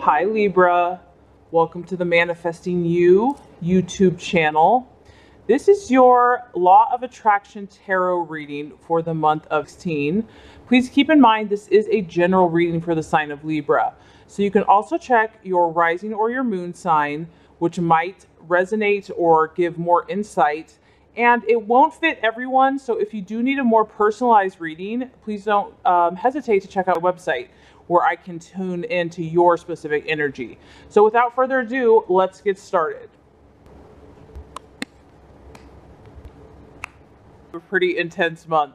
Hi Libra, welcome to the Manifesting You YouTube channel. This is your Law of Attraction Tarot reading for the month of 16. Please keep in mind this is a general reading for the sign of Libra. So you can also check your rising or your moon sign, which might resonate or give more insight. And it won't fit everyone, so if you do need a more personalized reading, please don't hesitate to check out the website where I can tune into your specific energy. So without further ado, let's get started. A pretty intense month.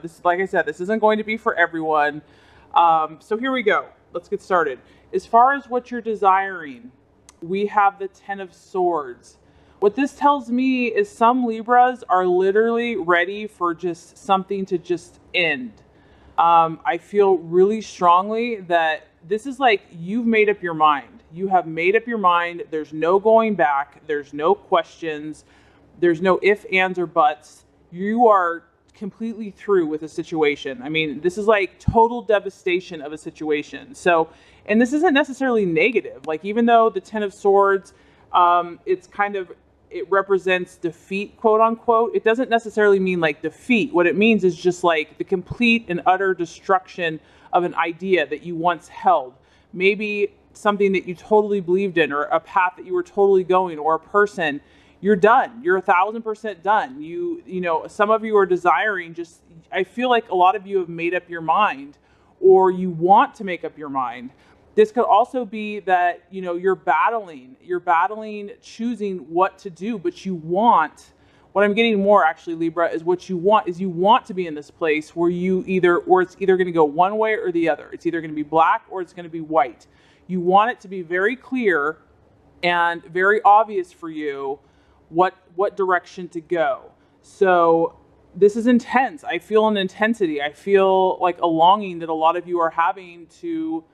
This, like I said, this isn't going to be for everyone. So here we go. Let's get started. As far as what you're desiring, we have the Ten of Swords. What this tells me is some Libras are literally ready for just something to just end. I feel really strongly that this is like you've made up your mind. You have made up your mind. There's no going back. There's no questions. There's no ifs, ands, or buts. You are completely through with a situation. I mean, this is like total devastation of a situation. So, and this isn't necessarily negative. Like, even though the Ten of Swords, it represents defeat, quote unquote. It doesn't necessarily mean like defeat. What it means is just like the complete and utter destruction of an idea that you once held. Maybe something that you totally believed in, or a path that you were totally going, or a person. You're done. You're 1000% done. You know, some of you are desiring just, I feel like a lot of you have made up your mind, or you want to make up your mind. This could also be that, you know, you're battling, choosing what to do, but you want, what I'm getting more actually, Libra, is what you want is you want to be in this place where it's either going to go one way or the other. It's either going to be black or it's going to be white. You want it to be very clear and very obvious for you what direction to go. So this is intense. I feel an intensity. I feel like a longing that a lot of you are having to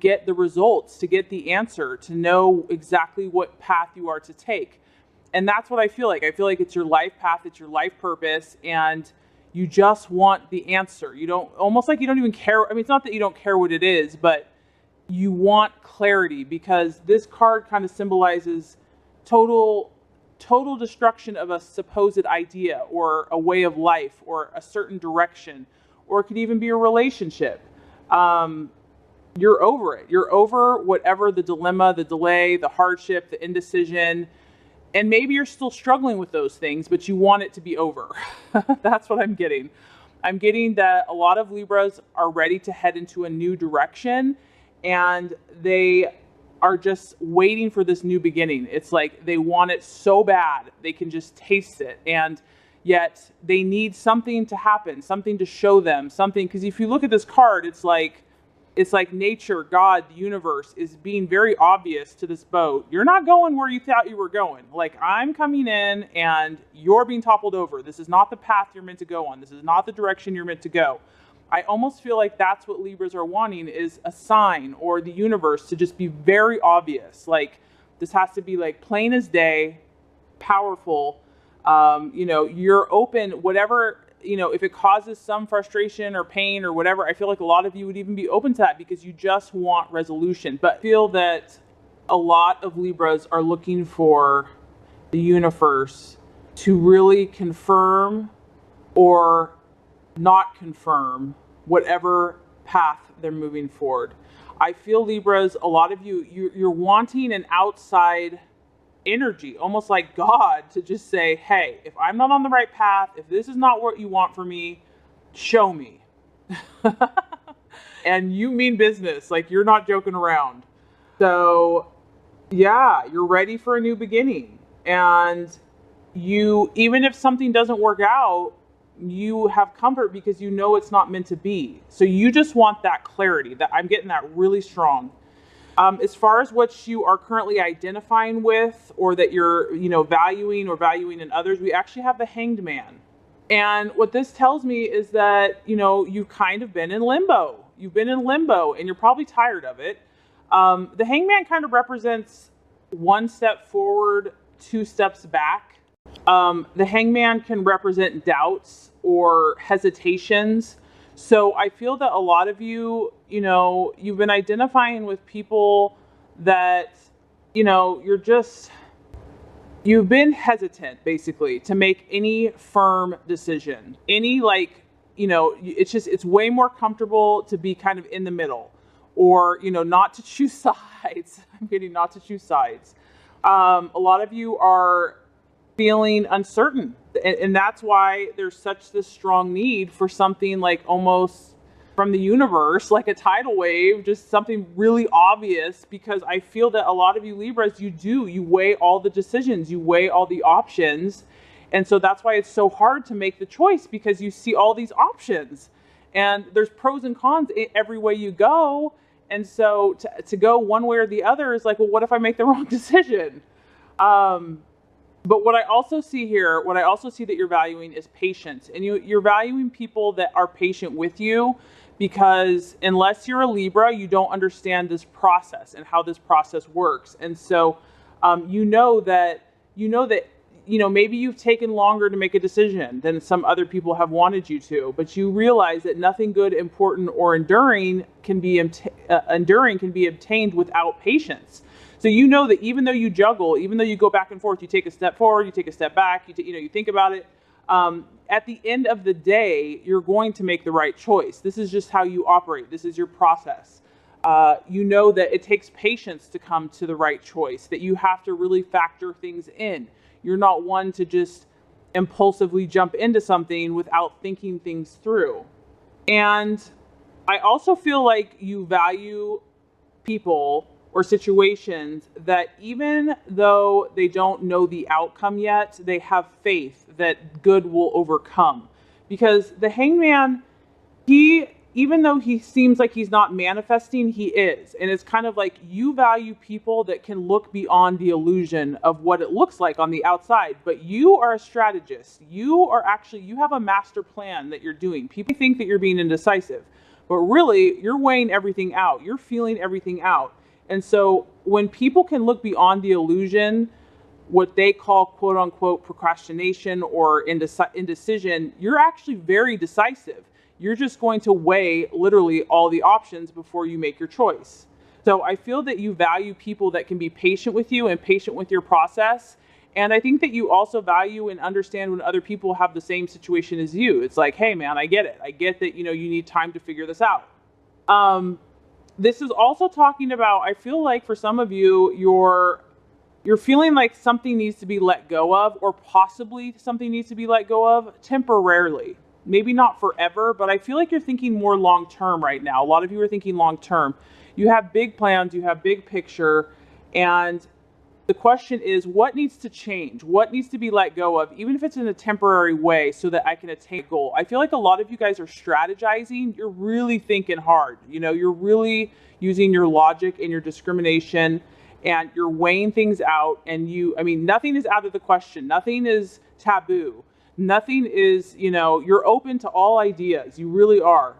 get the results, to get the answer, to know exactly what path you are to take. And that's what I feel like. I feel like it's your life path, it's your life purpose, and you just want the answer. You don't, almost like you don't even care. I mean, it's not that you don't care what it is, but you want clarity, because this card kind of symbolizes total destruction of a supposed idea or a way of life or a certain direction, or it could even be a relationship. You're over it. You're over whatever the dilemma, the delay, the hardship, the indecision, and maybe you're still struggling with those things, but you want it to be over. That's what I'm getting. I'm getting that a lot of Libras are ready to head into a new direction, and they are just waiting for this new beginning. It's like they want it so bad, they can just taste it, and yet they need something to happen, something to show them, something, because if you look at this card, it's like nature, God, the universe is being very obvious to this boat. You're not going where you thought you were going. Like, I'm coming in and you're being toppled over. This is not the path you're meant to go on. This is not the direction you're meant to go. I almost feel like that's what Libras are wanting, is a sign or the universe to just be very obvious. Like, this has to be like plain as day, powerful. You're open, whatever, if it causes some frustration or pain or whatever, I feel like a lot of you would even be open to that because you just want resolution. But I feel that a lot of Libras are looking for the universe to really confirm or not confirm whatever path they're moving forward. I feel, Libras, a lot of you're wanting an outside energy, almost like God, to just say, hey, if I'm not on the right path, if this is not what you want for me, show me. And you mean business, like you're not joking around. So yeah, you're ready for a new beginning, and you, even if something doesn't work out, you have comfort because you know it's not meant to be. So you just want that clarity. That I'm getting that really strong. As far as what you are currently identifying with, or that you're, valuing in others, we actually have the Hanged Man. And what this tells me is that, you've kind of been in limbo. You've been in limbo and you're probably tired of it. The Hanged Man kind of represents one step forward, two steps back. The Hanged Man can represent doubts or hesitations. So I feel that a lot of you, you've been identifying with people that, you've been hesitant basically to make any firm decision. It's way more comfortable to be kind of in the middle, or, not to choose sides. I'm getting not to choose sides. A lot of you are feeling uncertain. And that's why there's such this strong need for something like almost from the universe, like a tidal wave, just something really obvious, because I feel that a lot of you Libras, you weigh all the decisions, you weigh all the options. And so that's why it's so hard to make the choice, because you see all these options and there's pros and cons every way you go. And so to go one way or the other is like, well, what if I make the wrong decision? But what I also see that you're valuing is patience. And you're valuing people that are patient with you, because unless you're a Libra, you don't understand this process and how this process works. And so maybe you've taken longer to make a decision than some other people have wanted you to, but you realize that nothing good, important, or enduring can be obtained without patience. So you know that even though you juggle, even though you go back and forth, you take a step forward, you take a step back, you think about it. At the end of the day, you're going to make the right choice. This is just how you operate. This is your process. You know that it takes patience to come to the right choice, that you have to really factor things in. You're not one to just impulsively jump into something without thinking things through. And I also feel like you value people or situations that even though they don't know the outcome yet, they have faith that good will overcome. Because the Hangman, even though he seems like he's not manifesting, he is. And it's kind of like you value people that can look beyond the illusion of what it looks like on the outside. But you are a strategist. You have a master plan that you're doing. People think that you're being indecisive, but really you're weighing everything out. You're feeling everything out. And so when people can look beyond the illusion, what they call quote unquote procrastination or indecision, you're actually very decisive. You're just going to weigh literally all the options before you make your choice. So I feel that you value people that can be patient with you and patient with your process. And I think that you also value and understand when other people have the same situation as you. It's like, hey man, I get it. I get that, you need time to figure this out. This is also talking about, I feel like for some of you, you're feeling like something needs to be let go of, or possibly something needs to be let go of temporarily. Maybe not forever, but I feel like you're thinking more long-term right now. A lot of you are thinking long-term. You have big plans, you have big picture, and the question is, what needs to change? What needs to be let go of, even if it's in a temporary way, so that I can attain a goal? I feel like a lot of you guys are strategizing. You're really thinking hard. You're really using your logic and your discrimination, and you're weighing things out. And nothing is out of the question. Nothing is taboo. Nothing is, you're open to all ideas. You really are.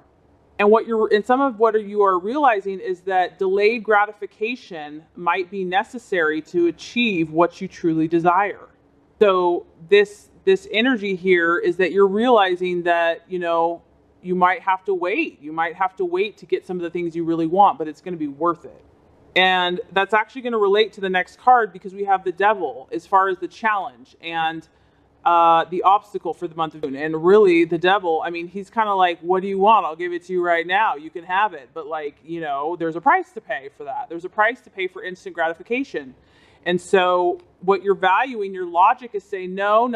And some of what you are realizing is that delayed gratification might be necessary to achieve what you truly desire. So this energy here is that you're realizing that, you might have to wait. You might have to wait to get some of the things you really want, but it's going to be worth it. And that's actually going to relate to the next card, because we have the Devil as far as the challenge and the obstacle for the month of June. And really the Devil, he's kind of like, what do you want? I'll give it to you right now. You can have it. But there's a price to pay for that. There's a price to pay for instant gratification. And so what you're valuing, your logic is saying, no,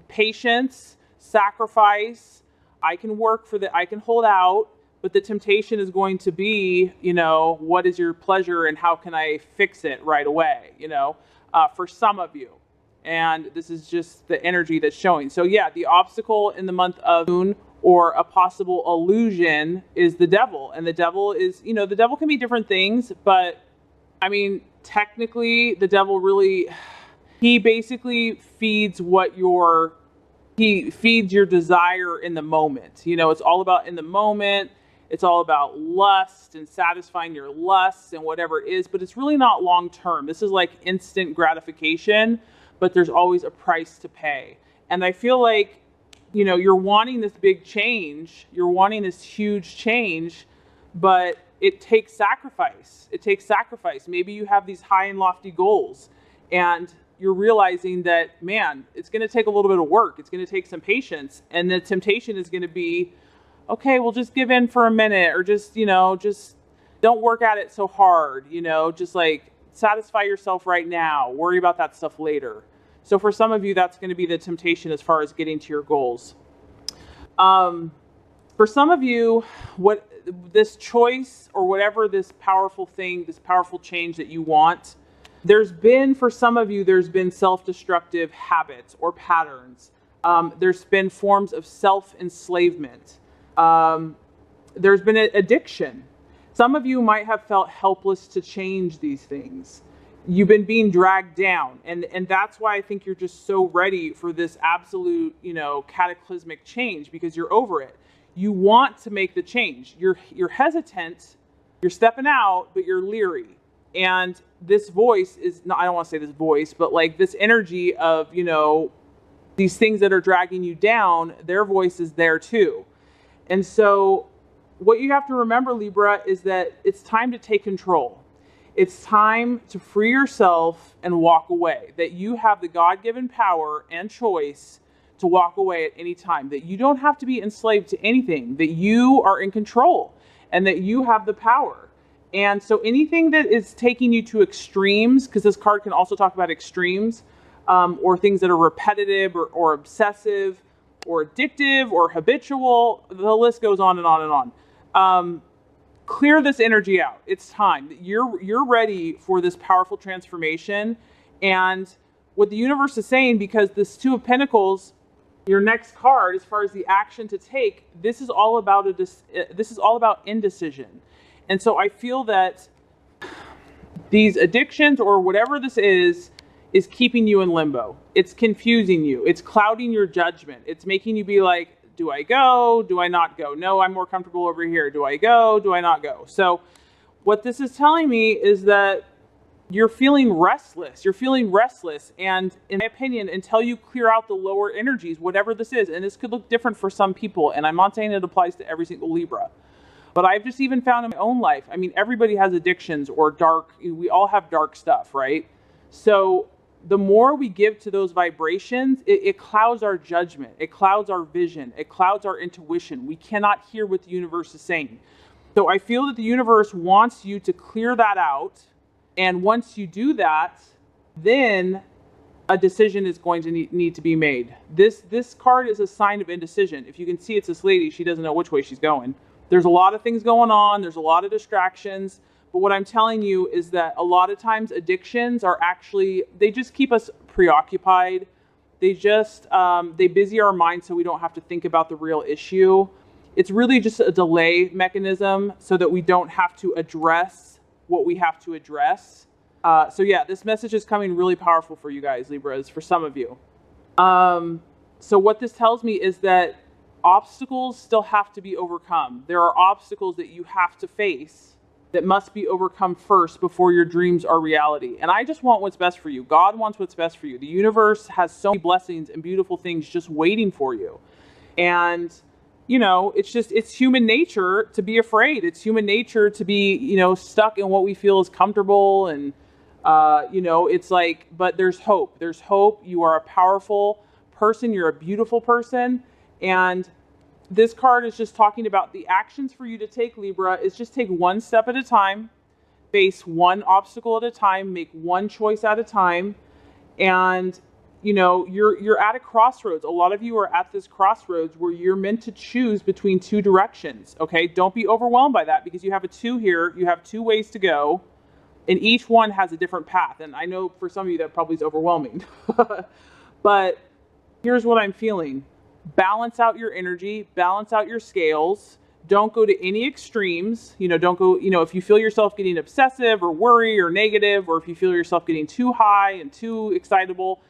patience, sacrifice, I can work for I can hold out, but the temptation is going to be, what is your pleasure and how can I fix it right away, for some of you. And this is just the energy that's showing. So yeah, the obstacle in the month of June, or a possible illusion, is the Devil. And the Devil is, the Devil can be different things, but technically the Devil really, he basically feeds your desire in the moment. It's all about in the moment. It's all about lust and satisfying your lusts and whatever it is, but it's really not long term. This is like instant gratification, but there's always a price to pay. And I feel like you're wanting this big change, you're wanting this huge change, but it takes sacrifice. It takes sacrifice. Maybe you have these high and lofty goals, and you're realizing that, man, it's going to take a little bit of work. It's going to take some patience. And the temptation is going to be, okay, well, just give in for a minute, or just don't work at it so hard, just like satisfy yourself right now. Worry about that stuff later. So for some of you, that's going to be the temptation as far as getting to your goals. For some of you, what this choice or whatever this powerful thing, this powerful change that you want, for some of you, there's been self-destructive habits or patterns. There's been forms of self-enslavement. There's been an addiction. Some of you might have felt helpless to change these things. You've been being dragged down. And that's why I think you're just so ready for this absolute, cataclysmic change, because you're over it. You want to make the change. You're hesitant, you're stepping out, but you're leery. And this voice is not, I don't want to say this voice, but like this energy of, these things that are dragging you down, their voice is there too. And so what you have to remember, Libra, is that it's time to take control. It's time to free yourself and walk away. That you have the God-given power and choice to walk away at any time. That you don't have to be enslaved to anything. That you are in control and that you have the power. And so anything that is taking you to extremes, because this card can also talk about extremes, or things that are repetitive or obsessive or addictive or habitual, the list goes on and on and on. Clear this energy out. It's time. You're ready for this powerful transformation. And what the universe is saying, because this Two of Pentacles, your next card, as far as the action to take, this is all about indecision. And so I feel that these addictions or whatever this is keeping you in limbo. It's confusing you. It's clouding your judgment. It's making you be like, do I go? Do I not go? No, I'm more comfortable over here. Do I go? Do I not go? So what this is telling me is that you're feeling restless. You're feeling restless. And in my opinion, until you clear out the lower energies, whatever this is, and this could look different for some people, and I'm not saying it applies to every single Libra, but I've just even found in my own life, I mean, everybody has addictions or we all have dark stuff, right? So the more we give to those vibrations, it clouds our judgment. It clouds our vision. It clouds our intuition. We cannot hear what the universe is saying. So I feel that the universe wants you to clear that out. And once you do that, then a decision is going to need to be made. This card is a sign of indecision. If you can see, it's this lady. She doesn't know which way she's going. There's a lot of things going on. There's a lot of distractions. But what I'm telling you is that a lot of times addictions are actually, they just keep us preoccupied. They busy our minds so we don't have to think about the real issue. It's really just a delay mechanism so that we don't have to address what we have to address. So yeah, this message is coming really powerful for you guys, Libras, for some of you. So what this tells me is that obstacles still have to be overcome. There are obstacles that you have to face that must be overcome first before your dreams are reality. And I just want what's best for you. God wants what's best for you. The universe has so many blessings and beautiful things just waiting for you. And, it's human nature to be afraid. It's human nature to be, stuck in what we feel is comfortable. And, it's like, but there's hope. There's hope. You are a powerful person. You're a beautiful person. And this card is just talking about the actions for you to take, Libra, is just take one step at a time, face one obstacle at a time, make one choice at a time. And, you're at a crossroads. A lot of you are at this crossroads where you're meant to choose between two directions. Okay. Don't be overwhelmed by that, because you have a 2 here. You have 2 ways to go, and each one has a different path. And I know for some of you that probably is overwhelming, but here's what I'm feeling. Balance out your energy, balance out your scales. Don't go to any extremes. Don't go, if you feel yourself getting obsessive or worry or negative, or if you feel yourself getting too high and too excitable,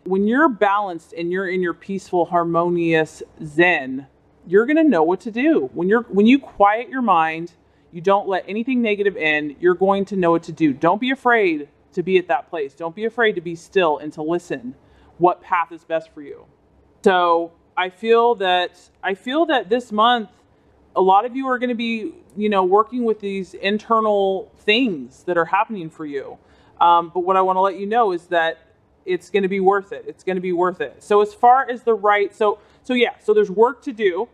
when you're balanced and you're in your peaceful, harmonious zen, you're going to know what to do. When you quiet your mind, you don't let anything negative in, you're going to know what to do. Don't be afraid to be at that place. Don't be afraid to be still and to listen what path is best for you. So I feel that this month, a lot of you are going to be, working with these internal things that are happening for you. But what I want to let you know is that it's going to be worth it. It's going to be worth it. So as far as the right, so there's work to do.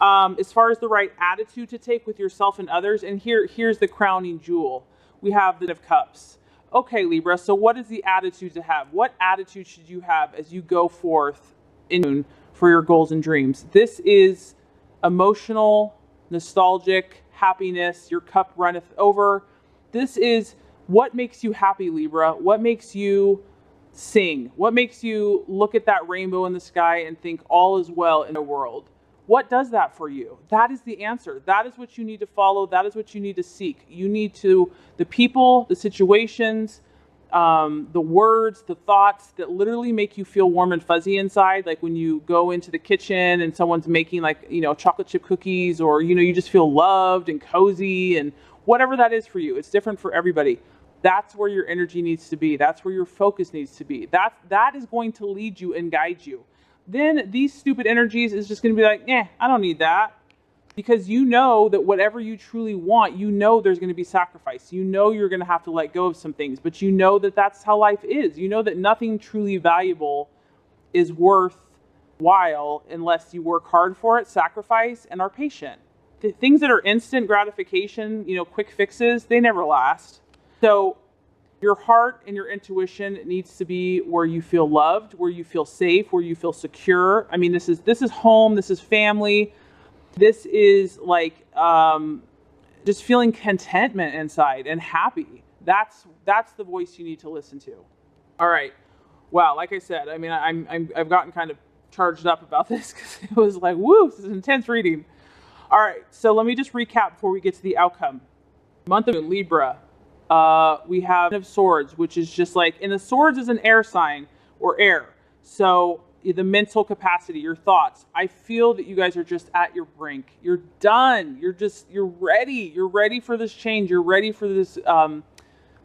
As far as the right attitude to take with yourself and others, and here's the crowning jewel. We have the Knight of Cups. Okay, Libra, so what is the attitude to have? What attitude should you have as you go forth in for your goals and dreams? This is emotional, nostalgic, happiness. Your cup runneth over. This is what makes you happy, Libra. What makes you sing? What makes you look at that rainbow in the sky and think all is well in the world? What does that for you? That is the answer. That is what you need to follow. That is what you need to seek. You need to, the people, the situations, the words, the thoughts that literally make you feel warm and fuzzy inside. Like when you go into the kitchen and someone's making chocolate chip cookies, or, you just feel loved and cozy, and whatever that is for you. It's different for everybody. That's where your energy needs to be. That's where your focus needs to be. That is going to lead you and guide you. Then these stupid energies is just going to be like, I don't need that. Because you know that whatever you truly want, there's going to be sacrifice. You're going to have to let go of some things, but that that's how life is. That nothing truly valuable is worthwhile unless you work hard for it, sacrifice, and are patient. The things that are instant gratification, quick fixes, they never last. So your heart and your intuition needs to be where you feel loved, where you feel safe, where you feel secure. I mean, this is home, this is family. This is like just feeling contentment inside and happy. That's the voice you need to listen to. All right. Wow. Like I said, I mean, I've gotten kind of charged up about this because it was like, woo, this is intense reading. All right. So let me just recap before we get to the outcome. Month of Libra. We have Ten of Swords, which is just like, and the swords is an air sign or air. So the mental capacity, your thoughts. I feel that you guys are just at your brink. You're done. You're ready. You're ready for this change. You're ready for this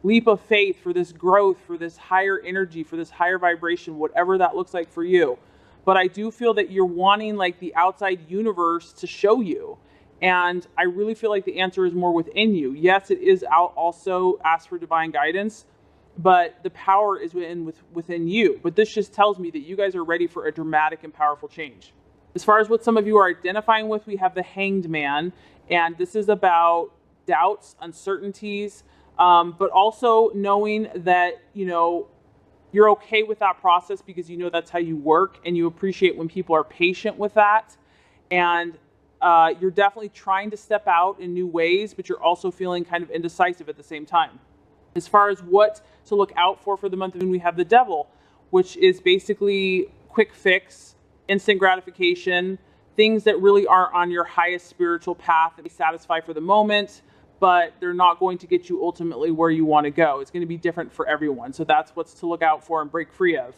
leap of faith, for this growth, for this higher energy, for this higher vibration, whatever that looks like for you. But I do feel that you're wanting like the outside universe to show you. And I really feel like the answer is more within you. Yes, it is out also ask for divine guidance, but the power is within you. But this just tells me that you guys are ready for a dramatic and powerful change. As far as what some of you are identifying with, we have the Hanged Man. And this is about doubts, uncertainties, but also knowing that, you're okay with that process because that's how you work, and you appreciate when people are patient with that. And you're definitely trying to step out in new ways, but you're also feeling kind of indecisive at the same time. As far as what to look out for the month of June, we have the Devil, which is basically quick fix, instant gratification, things that really aren't on your highest spiritual path that satisfy for the moment, but they're not going to get you ultimately where you want to go. It's going to be different for everyone. So that's what's to look out for and break free of.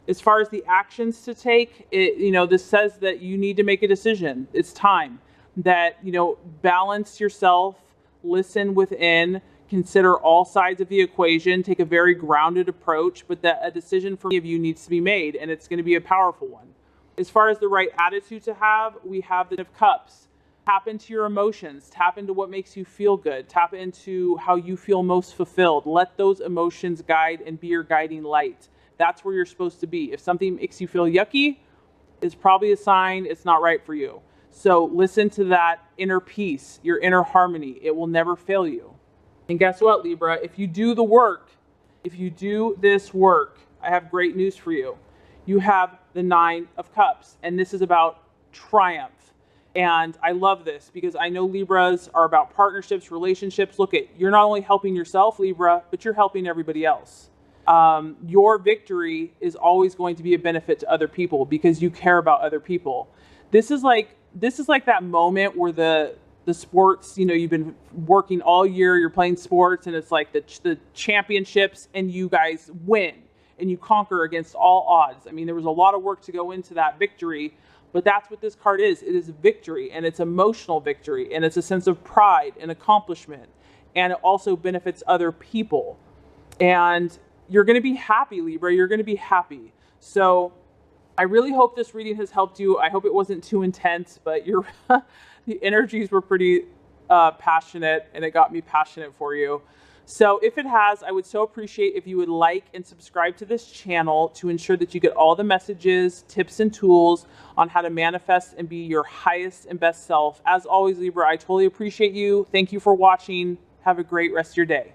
As far as the actions to take, this says that you need to make a decision. It's time that, balance yourself, listen within, consider all sides of the equation, take a very grounded approach, but that a decision for many of you needs to be made, and it's going to be a powerful one. As far as the right attitude to have, we have the Ten of Cups. Tap into your emotions, tap into what makes you feel good, tap into how you feel most fulfilled. Let those emotions guide and be your guiding light. That's where you're supposed to be. If something makes you feel yucky, it's probably a sign it's not right for you. So listen to that inner peace, your inner harmony. It will never fail you. And guess what, Libra? If you do the work, if you do this work, I have great news for you. You have the Nine of Cups, and this is about triumph. And I love this because I know Libras are about partnerships, relationships. Look, you're not only helping yourself, Libra, but you're helping everybody else. Your victory is always going to be a benefit to other people because you care about other people. This is like that moment where the sports, you've been working all year, you're playing sports, and it's like the championships, and you guys win and you conquer against all odds. I mean, there was a lot of work to go into that victory, but that's what this card is. It is victory, and it's emotional victory, and it's a sense of pride and accomplishment, and it also benefits other people. And you're going to be happy, Libra. You're going to be happy. So I really hope this reading has helped you. I hope it wasn't too intense, but the energies were pretty passionate, and it got me passionate for you. So if it has, I would so appreciate if you would like and subscribe to this channel to ensure that you get all the messages, tips, and tools on how to manifest and be your highest and best self. As always, Libra, I totally appreciate you. Thank you for watching. Have a great rest of your day.